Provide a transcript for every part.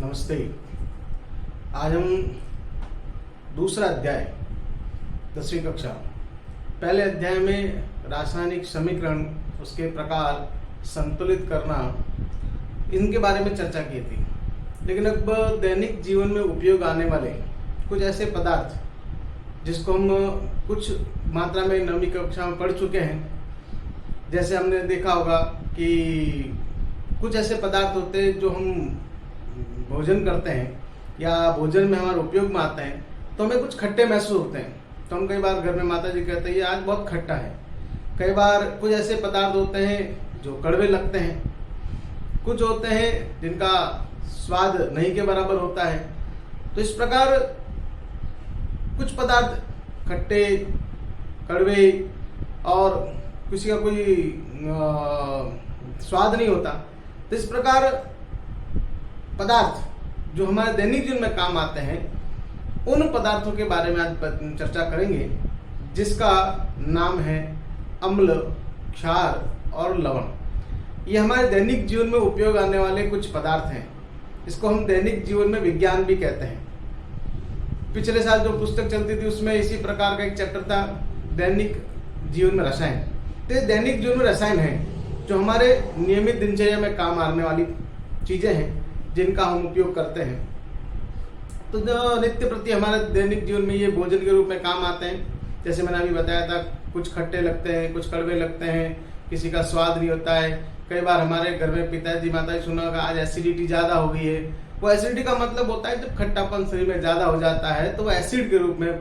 नमस्ते। आज हम दूसरा अध्याय 10वीं कक्षा पहले अध्याय में रासायनिक समीकरण, उसके प्रकार, संतुलित करना, इनके बारे में चर्चा की थी। लेकिन अब दैनिक जीवन में उपयोग आने वाले कुछ ऐसे पदार्थ जिसको हम कुछ मात्रा में 9वीं कक्षा में पढ़ चुके हैं। जैसे हमने देखा होगा कि कुछ ऐसे पदार्थ होते हैं जो हम भोजन करते हैं या भोजन में हमारे उपयोग में आते हैं तो हमें कुछ खट्टे महसूस होते हैं। तो हम कई बार घर में माता जी कहते हैं ये आज बहुत खट्टा है। कई बार कुछ ऐसे पदार्थ होते हैं जो कड़वे लगते हैं, कुछ होते हैं जिनका स्वाद नहीं के बराबर होता है। तो इस प्रकार कुछ पदार्थ खट्टे, कड़वे और किसी का कोई स्वाद नहीं होता। तो इस प्रकार पदार्थ जो हमारे दैनिक जीवन में काम आते हैं, उन पदार्थों के बारे में आज चर्चा करेंगे, जिसका नाम है अम्ल, क्षार और लवण। ये हमारे दैनिक जीवन में उपयोग आने वाले कुछ पदार्थ हैं। इसको हम दैनिक जीवन में विज्ञान भी कहते हैं। पिछले साल जो पुस्तक चलती थी उसमें इसी प्रकार का एक चैप्टर था, दैनिक जीवन में रसायन। तो ये दैनिक जीवन में रसायन है जो हमारे नियमित दिनचर्या में काम आने वाली चीजें हैं, जिनका हम उपयोग करते हैं। तो जो नित्य प्रति हमारे दैनिक जीवन में ये भोजन के रूप में काम आते हैं। जैसे मैंने अभी बताया था, कुछ खट्टे लगते हैं, कुछ कड़वे लगते हैं, किसी का स्वाद नहीं होता है। कई बार हमारे घर में पिताजी माताजी सुना होगा आज एसिडिटी ज्यादा हो गई है। वो एसिडिटी का मतलब होता है जब खट्टापन शरीर में ज्यादा हो जाता है तो वो एसिड के रूप में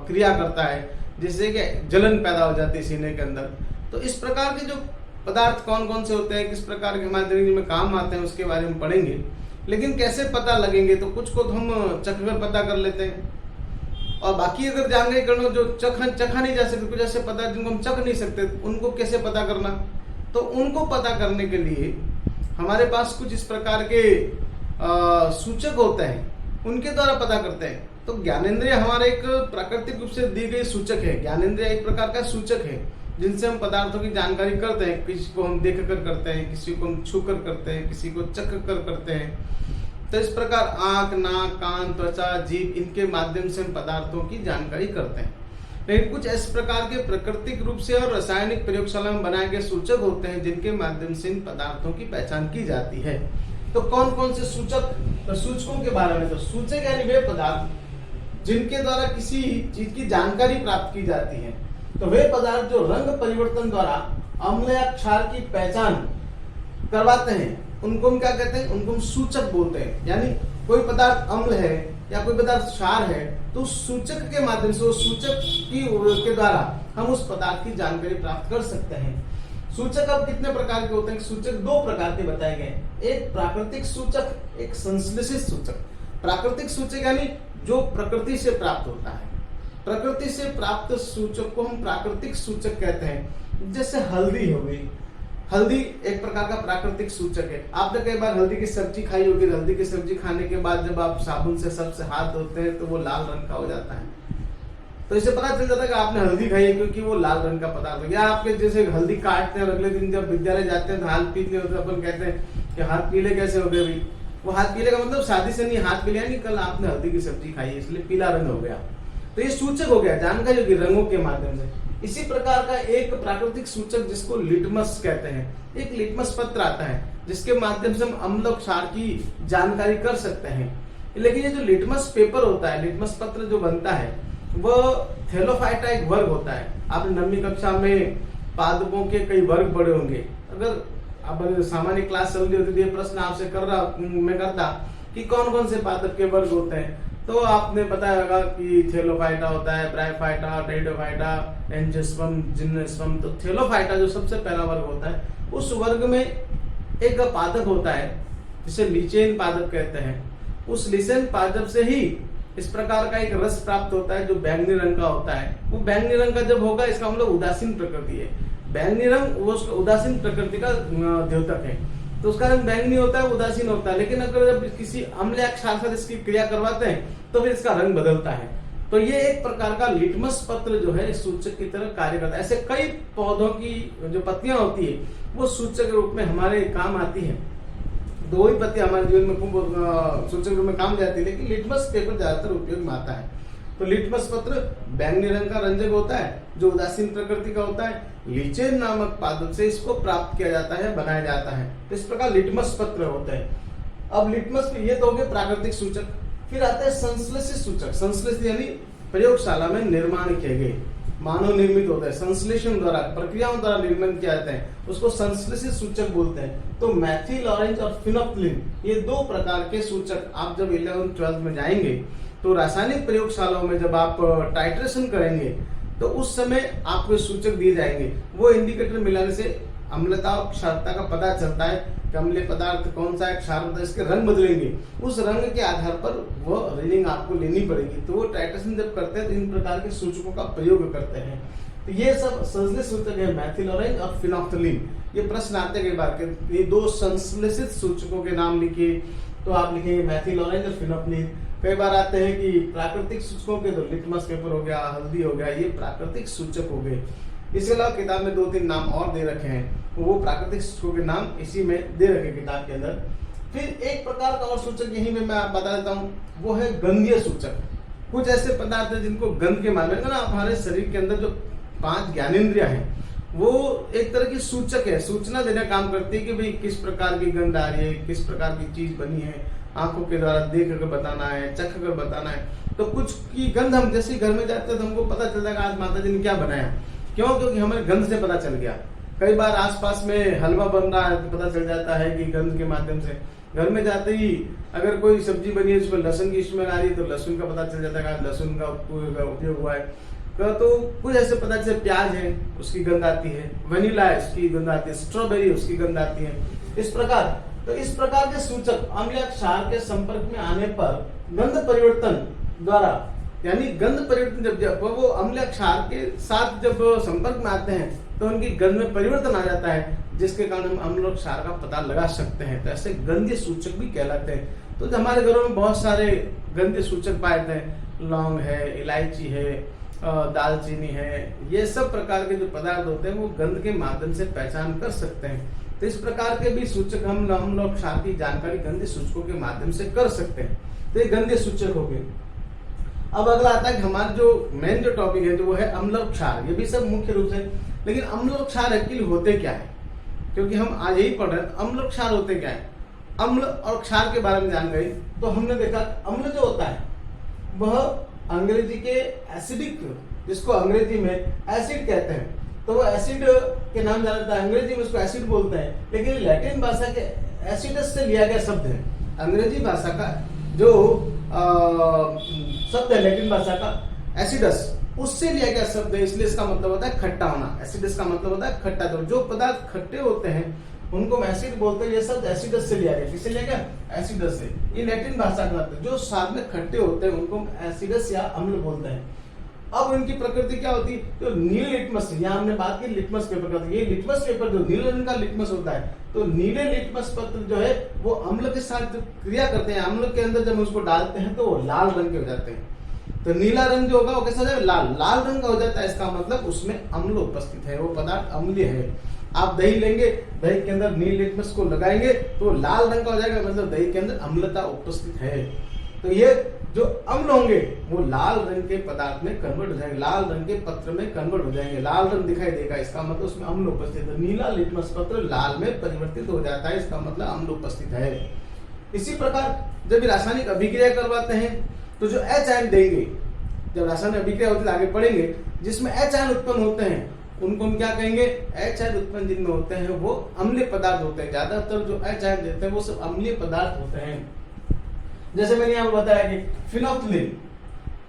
क्रिया करता है, जिससे कि जलन पैदा हो जाती है सीने के अंदर। तो इस प्रकार के जो पदार्थ कौन कौन से होते हैं, किस प्रकार के हमारे दैनिक जीवन में काम आते हैं, उसके बारे में पढ़ेंगे। लेकिन कैसे पता लगेंगे, तो कुछ को तो हम चख कर पता कर लेते हैं, और बाकी अगर जानकारी करना जो चखा नहीं जा सकते, कुछ ऐसे पदार्थ जिनको हम चख नहीं सकते, उनको कैसे पता करना। तो उनको पता करने के लिए हमारे पास कुछ इस प्रकार के सूचक होते हैं, उनके द्वारा पता करते हैं। तो ज्ञानेंद्रिय हमारे एक प्राकृतिक रूप से दी गई सूचक है। ज्ञानेंद्रिय एक प्रकार का सूचक है जिनसे हम पदार्थों की जानकारी करते हैं। किसी को हम देख कर करते हैं, किसी को हम छू कर करते हैं, किसी को चख कर करते हैं। तो इस प्रकार आंख, नाक, कान, त्वचा, जीभ, इनके माध्यम से हम पदार्थों की जानकारी करते हैं। लेकिन कुछ इस प्रकार के प्राकृतिक रूप से और रासायनिक प्रयोगशाला में बनाए गए सूचक होते हैं जिनके माध्यम से इन पदार्थों की पहचान की जाती है। तो कौन कौन से सूचक, तो सूचकों के बारे में, तो सूचक यानी वे पदार्थ जिनके द्वारा किसी चीज की जानकारी प्राप्त की जाती है। तो वे पदार्थ जो रंग परिवर्तन द्वारा अम्ल या क्षार की पहचान करवाते हैं, उनको हम क्या कहते हैं, उनको हम सूचक बोलते हैं। यानी कोई पदार्थ अम्ल है या कोई पदार्थ क्षार है, तो सूचक के माध्यम से, उस सूचक के द्वारा हम उस पदार्थ की जानकारी प्राप्त कर सकते हैं। सूचक अब कितने प्रकार के होते हैं? सूचक दो प्रकार के बताए गए, एक प्राकृतिक सूचक, एक संश्लेषित सूचक। प्राकृतिक सूचक यानी जो प्रकृति से प्राप्त होता है। प्रकृति से प्राप्त सूचक को हम प्राकृतिक सूचक कहते हैं। जैसे हल्दी हो गई, हल्दी एक प्रकार का प्राकृतिक सूचक है। आपने कई बार हल्दी की सब्जी खाई होगी। हल्दी की सब्जी खाने के बाद जब आप साबुन से सबसे हाथ धोते हैं तो वो लाल रंग का हो जाता है। तो इससे पता चल जाता है कि आपने हल्दी खाई है, क्योंकि वो लाल रंग का पदार्थ है। या आपके जैसे हल्दी काटते हैं और अगले दिन जब विद्यालय जाते हैं तो हाथ पीले होते हैं, अपन कहते हैं कि हाथ पीले कैसे हो गए भाई। वो हाथ पीले का मतलब शादी से नहीं, हाथ पीले यानी कल आपने हल्दी की सब्जी खाई है इसलिए पीला रंग हो गया। तो ये सूचक हो गया, जानकारी होगी रंगों के माध्यम से। इसी प्रकार का एक प्राकृतिक सूचक जिसको लिटमस कहते हैं, एक लिटमस पत्र आता है जिसके माध्यम से हम अम्ल और क्षार की जानकारी कर सकते हैं। लेकिन ये जो लिटमस पेपर होता है, लिटमस पत्र जो बनता है, वो थैलोफाइटा एक वर्ग होता है। आपने 9वीं कक्षा में पादपों के कई वर्ग पढ़े होंगे। अगर अब सामान्य क्लास चल रही होती थी, प्रश्न आपसे मैं करता कि कौन कौन से पादप के वर्ग होते हैं, तो आपने बताया होगा कि थैलोफाइटा होता है, ब्रायोफाइटा, टेरिडोफाइटा, एंजियोस्पर्म, जिम्नोस्पर्म। तो थैलोफाइटा जो सबसे पहला वर्ग होता है, उस वर्ग में एक पादप होता है जिसे लीचेन पादप कहते हैं। उस लीचेन पादप से ही इस प्रकार का एक रस प्राप्त होता है जो बैंगनी रंग का होता है। वो बैंगनी रंग का जब होगा, इसका मतलब उदासीन प्रकृति है। बैंगनी रंग वो उदासीन प्रकृति का द्योतक है, तो उसका रंग बैंगनी होता है, उदासीन होता है। लेकिन अगर जब किसी अम्ल या क्षार से इसकी क्रिया करवाते हैं तो फिर इसका रंग बदलता है। तो ये एक प्रकार का लिटमस पत्र जो है सूचक की तरह कार्य करता है। ऐसे कई पौधों की जो पत्तियां होती है वो सूचक के रूप में हमारे काम आती है। दो ही पत्ती हमारे जीवन में खूब सूचक रूप में काम जाती है, लेकिन लिटमस पेपर ज्यादातर उपयोग में आता है। तो लिटमस पत्र बैंगनी रंग का रंजक होता है जो उदासीन प्रकृति का होता है। लीचेन नामक पादप से इसको प्राप्त किया जाता है, बनाया जाता है। तो इस प्रकार लिटमस पत्र होते हैं। अब लिटमस ये तो हो गए प्राकृतिक सूचक। फिर आते हैं संश्लेषित सूचक। संश्लेषित यानी प्रयोगशाला में निर्माण किए गए, मानव निर्मित होता है, संश्लेषण द्वारा, प्रक्रियाओं द्वारा निर्माण किया जाता है, उसको संश्लेषित सूचक बोलते हैं। तो मैथिल ऑरेंज और फिनोप्थलीन ये दो प्रकार के सूचक आप जब 11th 12th में जाएंगे तो रासायनिक प्रयोगशालाओं में जब आप टाइट्रेशन करेंगे तो उस समय आपको सूचक दिए जाएंगे। वो इंडिकेटर मिलाने से अम्लता और क्षारता का पता चलता है कि अम्लीय पदार्थ कौन सा है, क्षार पदार्थ, इसके रंग बदलेंगे। उस रंग के आधार पर वो रीडिंग आपको लेनी पड़ेगी। तो वो टाइट्रेशन जब करते हैं तो इन प्रकार के सूचकों का प्रयोग करते हैं। तो ये सब संश्लेषित सूचक है, मैथिल ऑरेंज और फिनोप्थलीन। ये प्रश्न आते कई बार के ये दो संश्लेषित सूचकों के नाम लिखिए, तो आप लिखेंगे मैथिल ऑरेंज और फिनोप्थलीन। कई बार आते हैं कि प्राकृतिक सूचकों के, तो लिटमस पेपर हो गया, हल्दी हो गया, ये प्राकृतिक सूचक हो गए। इसके अलावा किताब में 2-3 नाम और दे रखे हैं, वो प्राकृतिक सूचकों के नाम इसी में दे रखे किताब के अंदर। फिर एक प्रकार का और सूचक यही में मैं बता देता हूँ, वो है गंधीय सूचक। कुछ ऐसे पदार्थ है जिनको गंध के माध्यम ना हमारे शरीर के अंदर जो 5 ज्ञानेंद्रियां हैं वो एक तरह की सूचक है, सूचना देने काम करती है कि भाई किस प्रकार की गंध आ रही है, किस प्रकार की चीज बनी है। आंखों के द्वारा देख कर बताना है, चख कर बताना है। तो कुछ की गंध हम जैसे घर में जाते हैं तो हमको पता चलता है कि आज माता जी ने क्या बनाया। क्यों? क्योंकि हमें गंध से पता चल गया। कई बार आसपास में हलवा बन रहा है तो पता चल जाता है कि गंध के माध्यम से। घर में जाते ही अगर कोई सब्जी बनी है जिसमें लहसुन की स्मेल आ रही है तो लहसुन का पता चल जाता है कि लहसुन का उपयोग हुआ है। तो कुछ ऐसे पता चलते, प्याज है उसकी गंध आती है, वनीला है उसकी गंध आती है, स्ट्रॉबेरी उसकी गंध आती है। इस प्रकार तो इस प्रकार के सूचक अम्ल या क्षार के संपर्क में आने पर गंध परिवर्तन द्वारा, यानी गंध परिवर्तन जब वो अम्ल या क्षार के साथ जब संपर्क में आते हैं तो उनकी गंध में परिवर्तन आ जाता है, जिसके कारण हम अम्ल और क्षार का पता लगा सकते हैं। तो ऐसे गंधीय सूचक भी कहलाते हैं। तो हमारे घरों में बहुत सारे गंधीय सूचक पाए जाते हैं, लौंग है, इलायची है, दालचीनी है, ये सब प्रकार के जो पदार्थ होते हैं वो गंध के माध्यम से पहचान कर सकते हैं। तो इस प्रकार के भी सूचक हम अम्ल और क्षार की जानकारी गंधीय सूचकों के माध्यम से कर सकते हैं। तो ये गंधीय सूचक हो गए। अब अगला आता है कि हमारा जो मेन जो टॉपिक है तो वो है अम्ल और क्षार। ये भी सब मुख्य रूप से, लेकिन अम्ल और क्षार एक्चुअली होते क्या है, क्योंकि हम आज यही पढ़ रहे हैं। अम्ल और क्षार होते क्या है, अम्ल और क्षार के बारे में जान गए तो हमने देखा अम्ल जो होता है वह अंग्रेजी के एसिडिक, जिसको अंग्रेजी में एसिड कहते हैं, तो वो एसिड के नाम जाना जाता है। अंग्रेजी में उसको एसिड बोलते हैं, लेकिन लैटिन भाषा के एसिडस से लिया गया शब्द है। अंग्रेजी भाषा का जो शब्द है लैटिन भाषा का एसिडस, उससे लिया गया शब्द है, इसलिए इसका मतलब होता है खट्टा होना। एसिडस का मतलब होता है खट्टा। तो जो पदार्थ खट्टे होते हैं उनको हम एसिड बोलते हैं। ये शब्द एसिडस से लिया गया। किससे लिया गया? एसिडस से। ये लैटिन भाषा का मतलब जो स्वाद में खट्टे होते हैं उनको हम एसिडस या अम्ल बोलते हैं। अब इनकी प्रकृति क्या होती है? तो नीले लिटमस, यहाँ हमने बात की लिटमस पेपर का, ये लिटमस पेपर जो नीले रंग का लिटमस होता है, तो नीले लिटमस पत्र जो है वो अम्ल के साथ क्रिया करते हैं। अम्ल के अंदर जब उसको डालते हैं तो वो लाल रंग के हो जाते हैं। तो नीला रंग जो होगा वो कैसा हो जाएगा? लाल, लाल रंग का हो जाता है। इसका मतलब उसमें अम्ल उपस्थित है, वो पदार्थ अम्लीय है। आप दही लेंगे, दही के अंदर नील लिटमस को लगाएंगे तो लाल रंग का हो जाएगा, मतलब दही के अंदर अम्लता उपस्थित है। तो ये जो अम्ल होंगे वो लाल रंग के पदार्थ में कन्वर्ट हो जाएंगे, लाल रंग के पत्र में कन्वर्ट हो जाएंगे, लाल रंग दिखाई देगा। इसका मतलब उसमें अम्ल उपस्थित है। नीला लिटमस पत्र लाल में परिवर्तित हो जाता है, इसका मतलब अम्ल उपस्थित है। इसी प्रकार जब रासायनिक अभिक्रिया करवाते हैं तो जो H आयन देंगे, जब रासायनिक अभिक्रिया होती है आगे पढ़ेंगे, जिसमें H आयन उत्पन्न होते हैं उनको हम क्या कहेंगे? H आयन उत्पन्न जिनमें होते हैं वो अम्लीय पदार्थ होते हैं। ज्यादातर जो H आयन देते हैं वो सब अम्लीय पदार्थ होते हैं। जैसे मैंने यहाँ बताया कि फिनोप्थलीन,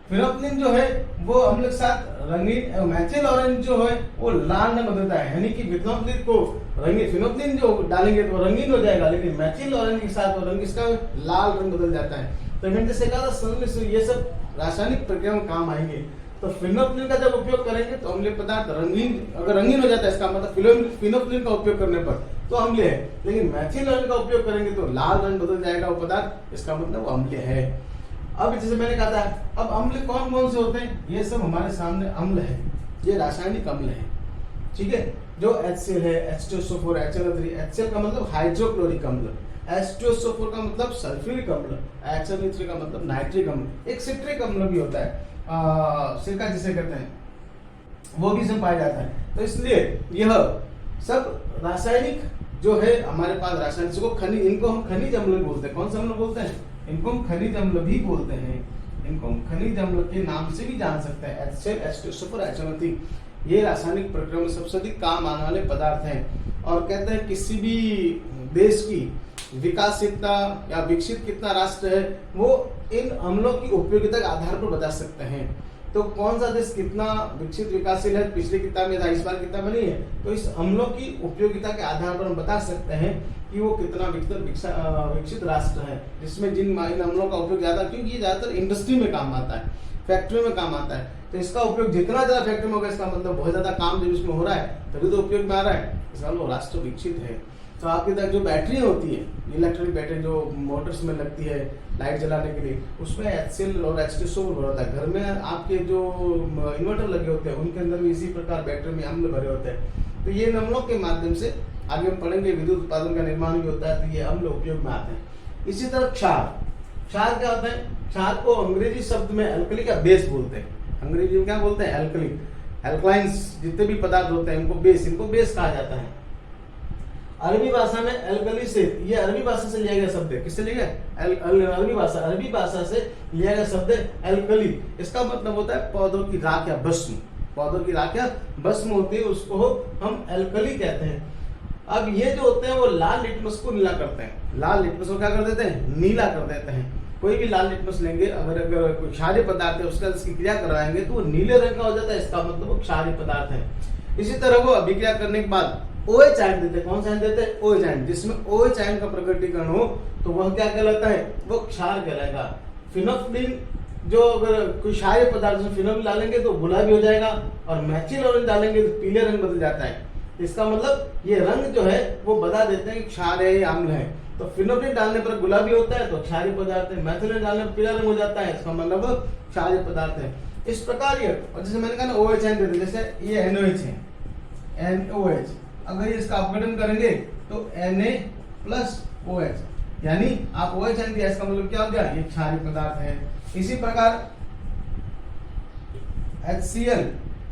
फिनोप्थलीन जो है वो अम्ल के साथ रंगीन, मैथिल ऑरेंज जो है वो लाल में बदलता है। यानी कि फिनोप्थलीन को रंगीन, फिनोप्थलीन जो डालेंगे तो रंगीन हो जाएगा, लेकिन मैथिल ऑरेंज के साथ वो रंग इसका लाल रंग बदल जाता है। तो मैंने जैसे कहा ये सब रासायनिक प्रक्रिया में काम आएंगे। तो फिनोप्थलीन का जब उपयोग करेंगे तो अम्लीय पदार्थ रंगीन, अगर रंगीन हो जाता है इसका मतलब फिनोप्थलीन का उपयोग करने पर तो अम्लीय है, लेकिन मैथिल ऑरेंज का उपयोग करेंगे तो लाल रंग बदल जाएगा वो पदार्थ, इसका मतलब वो अम्लीय है। अब जैसे मैंने कहा था, अब अम्ल कौन कौन से होते हैं? ये सब हमारे सामने अम्ल है, ये रासायनिक अम्ल है, ठीक है। जो HCl है, H2SO4, HNO3, HCl का मतलब हाइड्रोक्लोरिक अम्ल, H2SO4 का मतलब सल्फ्यूरिक अम्ल, HNO3 का मतलब नाइट्रिक अम्ल, एक सिट्रिक अम्ल भी होता है, सिरका जिसे कहते हैं, वो भी इसमें पाया जाता है। तो इसलिए यह सब रासायनिक जो है हमारे पास रासायनिक को इनको हम खनिज अम्ल भी बोलते हैं। कौन सा अम्ल बोलते हैं? इनको हम खनिज अम्ल भी बोलते हैं। इनको हम खनिज अम्ल के नाम से भी जान सकते हैं। HCl, H2SO4, HNO3 ये रासायनिक प्रक्रिया में सबसे अधिक काम आने वाले पदार्थ हैं। और कहते हैं किसी भी देश की विकासशीलता या विकसित कितना राष्ट्र है वो इन अम्लों की उपयोगिता के आधार पर बता सकते हैं। तो कौन सा देश कितना विकसित विकासशील है, पिछली किताब में था, इस बार किताब में नहीं है, तो इस अम्लों की उपयोगिता के आधार पर हम बता सकते हैं कि वो कितना विकसित राष्ट्र है, जिसमें जिन इन अम्लों का उपयोग ज्यादा, क्योंकि ये ज्यादातर इंडस्ट्री में काम आता है, फैक्ट्री में काम आता है। तो इसका उपयोग जितना ज्यादा फैक्ट्री में होगा, इसका मतलब बहुत ज्यादा काम जब इसमें हो रहा है तभी तो उपयोग में आ रहा है, इसका मतलब राष्ट्र विकसित है। तो आपके तक जो बैटरी होती है, इलेक्ट्रॉनिक बैटरी जो मोटर्स में लगती है लाइट जलाने के लिए, उसमें HCl और H2SO4 होता है। घर में आपके जो इन्वर्टर लगे होते हैं उनके अंदर भी इसी प्रकार बैटरी में अम्ल भरे होते हैं। तो ये अम्लों के माध्यम से आगे हम पढ़ेंगे विद्युत उत्पादन का निर्माण भी होता है, तो ये अम्ल उपयोग में आते हैं। इसी तरह क्षार, क्षार क्या होता है? क्षार को अंग्रेजी शब्द में अल्कली का बेस बोलते हैं। अंग्रेजी में क्या बोलते हैं? अल्कली, अल्कलाइंस जितने भी पदार्थ होते हैं इनको बेस कहा जाता है। अरबी भाषा में अल्कली से, ये अरबी भाषा से लिया गया शब्द है। किससे लिया गया? अरबी भाषा से लिया गया शब्द है अल्कली। इसका मतलब होता है पौधों की राख या भस्म, पौधों की राख या भस्म होती है, उसको हम अल्कली कहते हैं। अब ये जो होते हैं वो लाल लिटमस को नीला करते हैं। लाल लिटमस को क्या कर देते हैं? नीला कर देते हैं। कोई भी लाल लिटमस लेंगे, अगर कोई क्षारीय पदार्थ है उसका इसकी क्रिया करवाएंगे तो वो नीले रंग का हो जाता है, इसका मतलब वो क्षारीय पदार्थ है। इसी तरह वो अभिक्रिया करने के बाद OH आयन देते हैं। कौन सा आयन देते हैं? OH ion. जिसमें OH आयन का प्रकटीकरण हो तो वह क्या कहलाता है? वो क्षार कहलाएगा। फिनोल्फिन जो अगर कोई क्षारीय पदार्थ में फिनोल डालेंगे तो गुलाबी हो जाएगा, और मैथिल ऑरेंज डालेंगे तो पीले रंग बदल जाता है। इसका मतलब ये रंग जो है वो बता देते हैं कि क्षार है या अम्ल है। तो फिनोलिन डालने पर गुलाबी होता है तो क्षारीय पदार्थ है, मैथिलीन डालने पर पीला रंग हो जाता है, इसका मतलब क्षारीय पदार्थ है। इस प्रकार ये, और जैसे मैंने कहा ना OH आयन देते, जैसे ये NOH है, NOH, अगर इसका अपघटन करेंगे तो Na+OH, यानी आप OH आयन दिया, इसका मतलब क्या हो गया? ये क्षारीय पदार्थ है। इसी प्रकार HCl,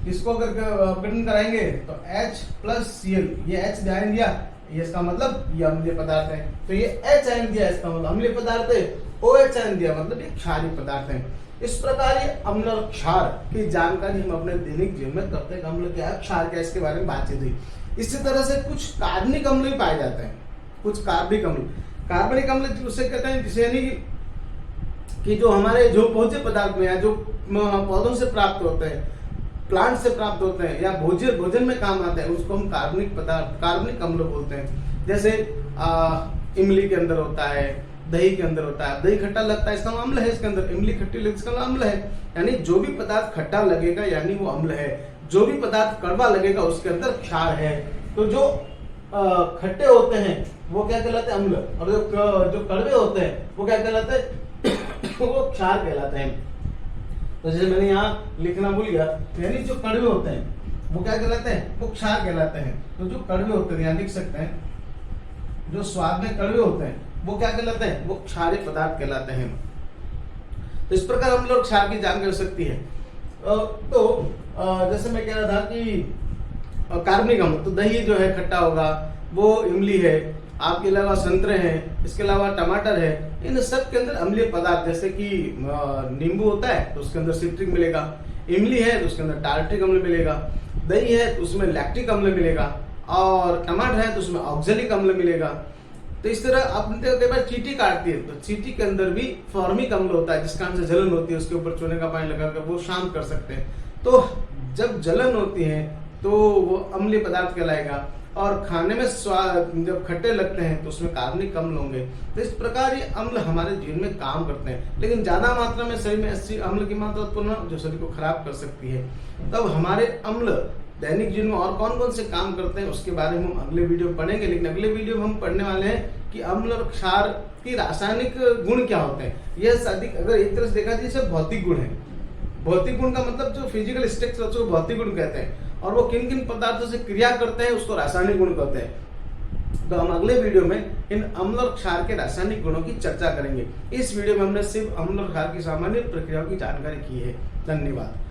इसको अगर अपघटन कराएंगे तो H+Cl, ये H आयन दिया, ये इसका मतलब ये अम्लीय पदार्थ है। तो ये H आयन दिया, इसका मतलब अम्लीय पदार्थ है। OH आयन दिया मतलब ये क्षारीय पदार्थ है। इस प्रकार ये अम्ल और क्षार की जानकारी हम अपने दैनिक जीवन में करते हैं। अम्ल क्या है, क्षार क्या है, इसके बारे में बातचीत हुई। इसी तरह से कुछ कार्बनिक अम्ल भी पाए जाते हैं। कुछ कार्बनिक अम्ल उसे कहते हैं, जिसे यानी कि जो हमारे जो भोज्य पदार्थ में या जो पौधों से प्राप्त होते हैं, प्लांट से प्राप्त होते हैं या भोजन में काम आते हैं, उसको हम कार्बनिक अम्ल बोलते हैं। जैसे इमली के अंदर होता है, दही के अंदर होता है। दही खट्टा लगता है, इसका अम्ल है। इसके अंदर इमली खट्टी लगती है, इसका अम्ल है। यानी जो भी पदार्थ खट्टा लगेगा यानी वो अम्ल है, जो भी पदार्थ कड़वा लगेगा उसके अंदर क्षार है। तो जो खट्टे होते हैं वो क्या कहलाते हैं? अम्ल। और जो कड़वे होते हैं वो क्या कहलाते हैं? वो क्षार कहलाते हैं। तो जैसे मैंने यहाँ लिखना भूल गया, यानी जो कड़वे होते हैं वो क्या कहलाते हैं? वो क्षार कहलाते हैं। तो जो कड़वे होते हैं, यहाँ लिख सकते हैं, जो स्वाद में कड़वे होते हैं वो क्या कहलाते हैं? वो क्षारीय पदार्थ कहलाते हैं। तो इस प्रकार हम लोग क्षार की जानकारी हो सकती है। तो जैसे मैं कह रहा था कि कार्बनिक अम्ल, तो दही जो है खट्टा होगा, वो इमली है, आपके अलावा संतरे हैं, इसके अलावा टमाटर है, इन सब के अंदर अम्लीय पदार्थ, जैसे कि नींबू होता है तो उसके अंदर सिट्रिक मिलेगा, इमली है तो उसके अंदर टार्ट्रिक अम्ल मिलेगा, दही है तो उसमें लैक्टिक अम्ल मिलेगा, और टमाटर है तो उसमें ऑक्जेलिक अम्ल मिलेगा। तो इस तरह आपने कई बार चींटी काटती है तो चींटी के अंदर भी फॉर्मिक अम्ल होता है, जिसका से जलन होती है, उसके ऊपर चूने का पानी लगाकर वो शांत कर सकते हैं। तो जब जलन होती है तो वो अम्लीय पदार्थ कहलाएगा, और खाने में स्वाद जब खट्टे लगते हैं तो उसमें कार्बनिक अम्ल होंगे। तो इस प्रकार ये अम्ल हमारे जीवन में काम करते हैं, लेकिन ज्यादा मात्रा में शरीर में ऐसी अम्ल की मात्रा उत्पन्न जो शरीर को खराब कर सकती है। तब हमारे अम्ल दैनिक जीवन में और कौन कौन से काम करते हैं उसके बारे में हम अगले वीडियो में पढ़ेंगे। लेकिन अगले वीडियो में हम पढ़ने वाले हैं कि अम्ल और क्षार की रासायनिक गुण क्या होते हैं। यह अधिक अगर एक तरह से देखा जाए भौतिक गुण है। भौतिक गुण का मतलब जो फिजिकल स्ट्रक्चर उसको भौतिक गुण कहते हैं, और वो किन किन पदार्थों से क्रिया करते हैं उसको रासायनिक गुण कहते हैं। तो हम अगले वीडियो में इन अम्ल और क्षार के रासायनिक गुणों की चर्चा करेंगे। इस वीडियो में हमने सिर्फ अम्ल और क्षार की सामान्य प्रक्रियाओं की जानकारी की है। धन्यवाद।